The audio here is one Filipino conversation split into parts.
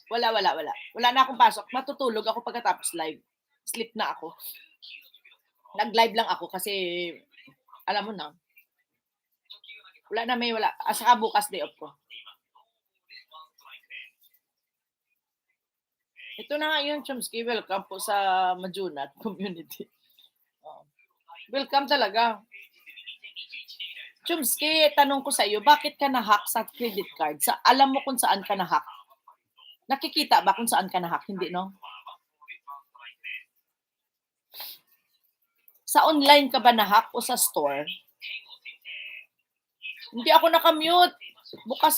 Wala. Wala na akong pasok. Matutulog ako pagkatapos live. Sleep na ako. Nag-live lang ako kasi alam mo na, wala. Saka bukas day off ko. Ito na nga yun, Chomsky. Welcome po sa Majunat community. Oh. Welcome talaga. Chomsky, tanong ko sa iyo, bakit ka na-hack sa credit card? Alam mo kung saan ka na-hack? Nakikita ba kung saan ka na-hack? Hindi, no? Sa online ka ba na-hack o sa store? Hindi ako nakamute. Bukas.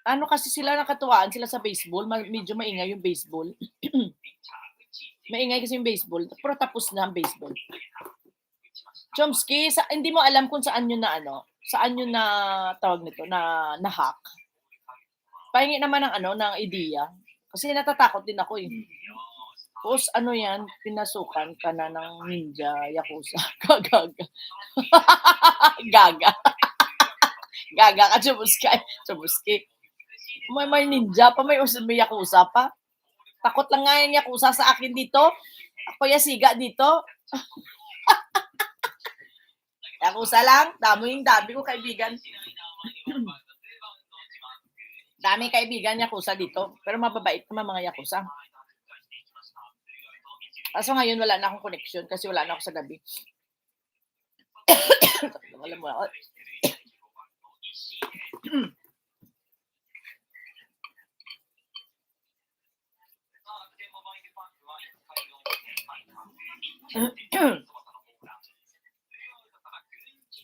Ano kasi sila nakatuwaan sila sa baseball. Medyo maingay yung baseball. Maingay kasi yung baseball. Pero tapos na ang baseball. Chomsky, hindi mo alam kung saan yun na saan yun na tawag nito, na hack. Pahingi naman ng idea. Kasi natatakot din ako eh. Tapos yan, pinasukan ka na ng ninja, yakuza. Gaga. Gaga ka, Chomsky. May ninja pa, may yakuza pa. Takot lang nga yung yakuza sa akin dito. Ako yasiga dito. Yakuza lang. Dami ko kaibigan. Dami kaibigan yakuza dito. Pero mababait naman mga yakuza. Kaso ngayon wala na akong connection kasi wala na ako sa gabi. Alam mo ako.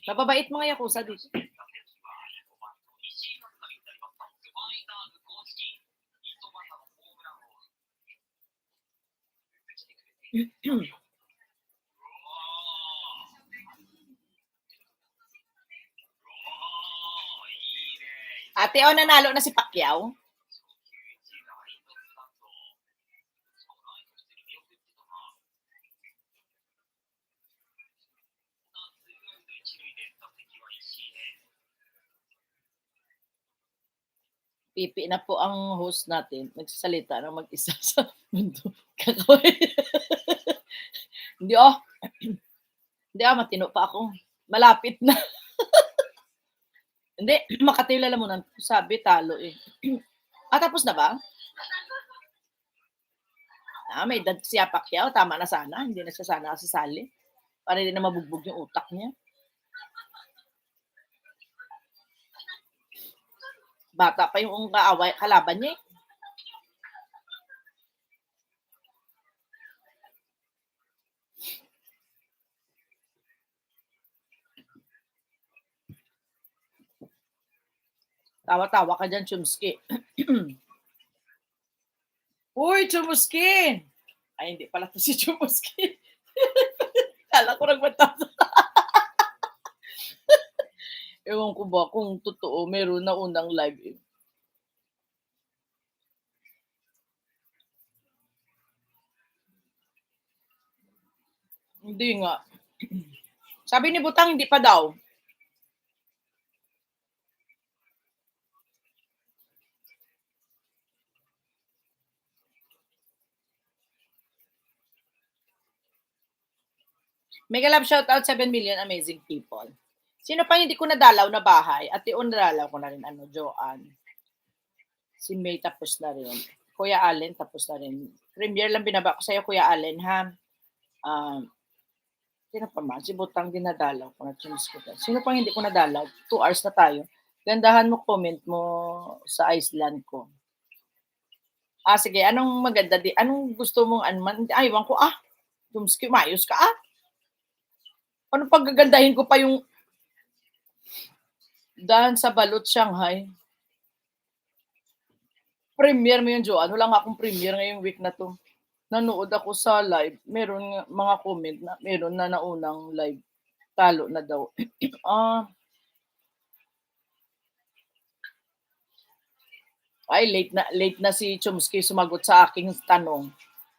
Mababait mga yakuza dito. Ate, nanalo na si Pacquiao. Pipi na po ang host natin. Nagsasalita ng mag-isa sa mundo. Kakaway. Hindi matino pa ako. Malapit na. Hindi, Makati yung lalamunan. Sabi, talo eh. Tapos na ba? May edad siya Pacquiao. Tama na sana. Hindi na siya sana kasasali. Para hindi na mabugbog yung utak niya. Bata pa yung kalaban niya. Tawa-tawa ka dyan, Chomsky. Uy, Chomsky! Ay, hindi pala to si Chomsky. Kala ko nagmata. Ewan ko ba kung totoo, meron na unang live eh. Hindi nga. Sabi ni Butang, hindi pa daw. Mega love shoutout 7 million amazing people. Sino pa hindi ko nadalaw na bahay? At yun nadalaw ko na rin, Joanne. Si May tapos na rin. Kuya Allen tapos na rin. Premier lang binaba ko sa'yo, Kuya Allen, ha? Sino pa man? Si Butang din nadalaw ko na. Sino pang hindi ko nadalaw? 2 hours na tayo. Gandahan mo comment mo sa Iceland ko. Sige. Anong maganda di? Anong gusto mong aywan ko, Chomsky, mayos ka, Ano paggagandahin ko pa yung dahil sa Balot Shanghai? Premiere mo yung Joanne. Wala nga akong premiere ngayong week na to. Nanood ako sa live. Meron mga comment na meron na naunang live. Talo na daw. Ay, late na si Chomsky sumagot sa aking tanong.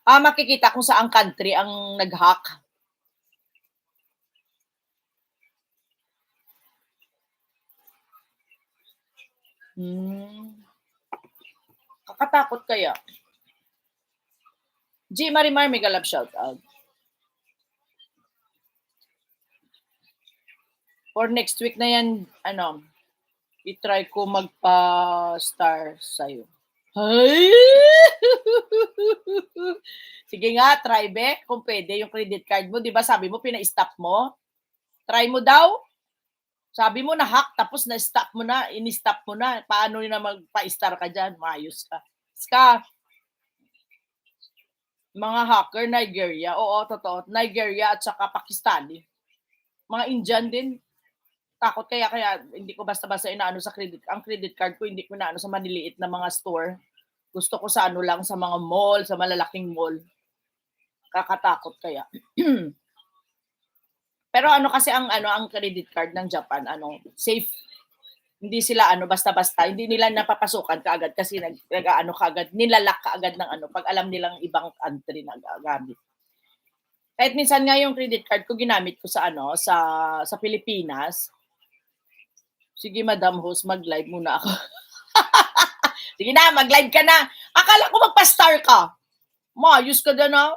Makikita kung saang country ang nag-hack. Kakatakot kaya. G. Marimar, mega love shoutout. For next week na yan, i-try ko magpa-star sa'yo. Ay! Sige nga, try back kung pwede yung credit card mo. Di ba sabi mo, pina-stop mo? Try mo daw. Sabi mo na-hack, tapos na-stop mo na, in-stop mo na. Paano na magpa-star ka dyan? Maayos ka. Ska, mga hacker, Nigeria. Oo, totoo. Nigeria at saka Pakistani. Mga Indian din. Takot kaya hindi ko basta-basta inaano sa ang credit card ko, hindi ko inaano sa maliliit na mga store. Gusto ko sa lang, sa mga mall, sa malalaking mall. Kakatakot kaya. Pero kasi ang credit card ng Japan, safe. Hindi sila basta-basta, hindi nila napapasukan kaagad kasi kaagad, nilalak kaagad ng pag alam nilang ibang country na gamit. Kahit minsan nga yung credit card ko ginamit ko sa sa Pilipinas. Sige, Madam Host, mag-live muna ako. Sige na, mag-live ka na. Akala ko magpa-star ka. Maayos ka na na.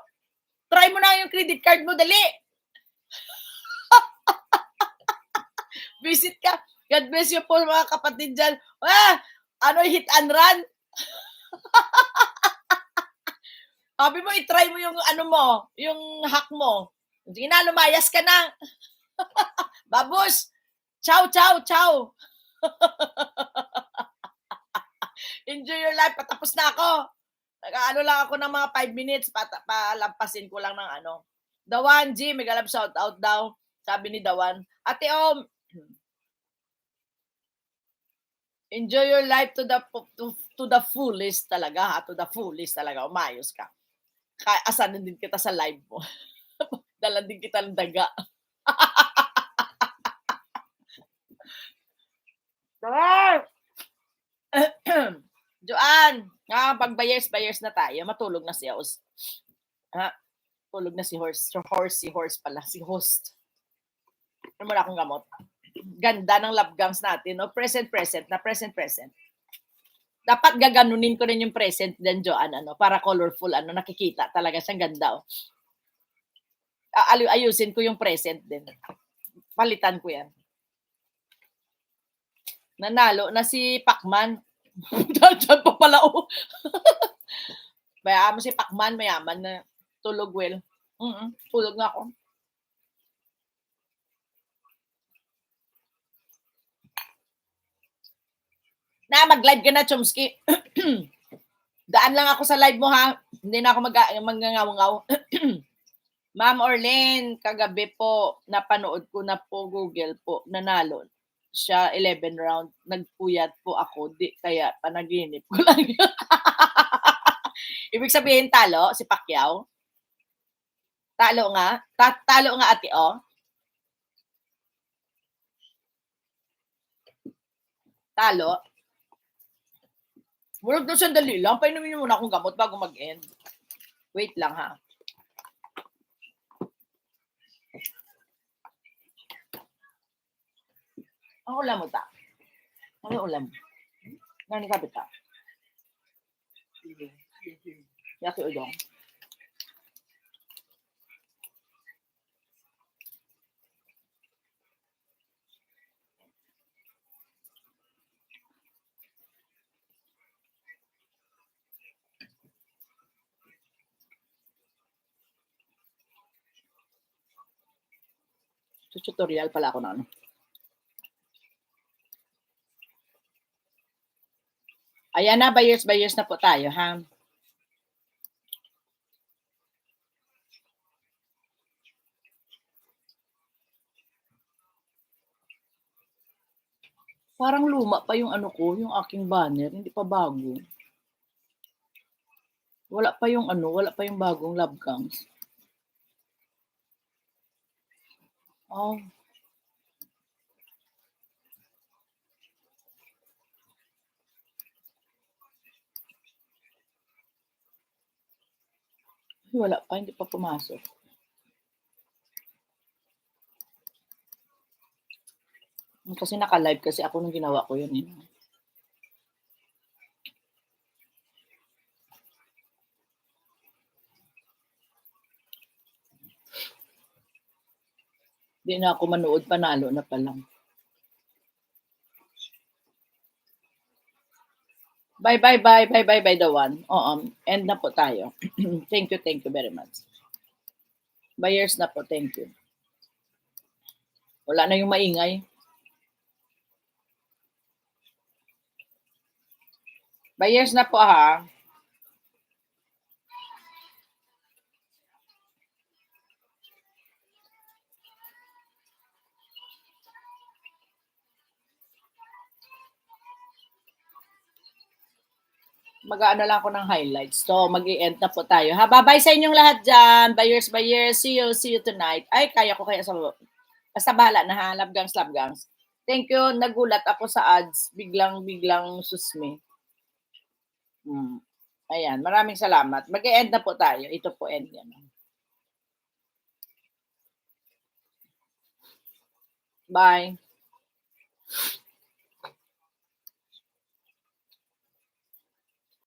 Try mo na yung credit card mo, dali. Visit ka. God bless you po mga kapatid dyan. Hit and run? Sabi mo, i-try mo yung yung hack mo. Sige na, lumayas ka na. Babus, ciao, ciao, ciao. Enjoy your life. Patapos na ako. Lang ako ng mga 5 minutes. Palampasin ko lang ng Dawan G, mega love shout out daw. Sabi ni Dawan. Ate Om, enjoy your life to the fullest talaga, ha? To the fullest talaga. Umayos ka. Asanin din kita sa live mo. Dalan din kita ng daga. Joanne, pag bayers na tayo, matulog na si Host. Tulog na si Horse. Horse pala. Si Host. Ano mo na akong gamot? Ganda ng love gangs natin. No? Present. Dapat gaganunin ko rin yung present din, Joanne. Para colorful. Nakikita talaga siyang ganda. Ayusin ko yung present din. Palitan ko yan. Nanalo na si Pacman. Diyan pa pala, Bayaan mo si Pacman, mayaman na. Tulog well. Tulog nga ako. Mag-live ka na, Chomsky. Daan lang ako sa live mo, ha? Hindi na ako magngangaw-ngaw. Ma'am Orlen, kagabi po, napanood ko na po Google po, nanalo siya 11 round. Nagpuyat po ako, kaya panaginip ko lang. Ibig sabihin talo, si Pacquiao? Talo nga? Talo nga, ate, Talo? Murag na sandali lang. Painumin muna akong gamot bago mag-end. Wait lang, ha? Ang ulam mo ta? Ano ulam? Nani kapit ta? Yaki udong. Tutorial pala ako na Ayan na, bayers na po tayo, ha? Parang luma pa yung yung aking banner, hindi pa bago. Wala pa yung bagong love gangs. Oh. Wala pa, hindi pa pumasok. Kasi naka-live kasi ako nung ginawa ko yun. Di na ako manood, panalo na pa lang. Bye, bye, bye, bye, bye, bye, the one. Oo, end na po tayo. Thank you very much. Buyers na po, thank you. Wala na yung maingay. Buyers na po ha. Mag-aano lang ako ng highlights. So, mag-i-end na po tayo. Ha, bye-bye sa inyong lahat dyan. Buyers, buyers. See you tonight. Ay, kaya ko kaya sa... Basta bahala na ha. Labgangs, labgangs. Thank you. Nagulat ako sa ads. Biglang susmi. Ayan. Maraming salamat. Mag-i-end na po tayo. Ito po end yan. Bye.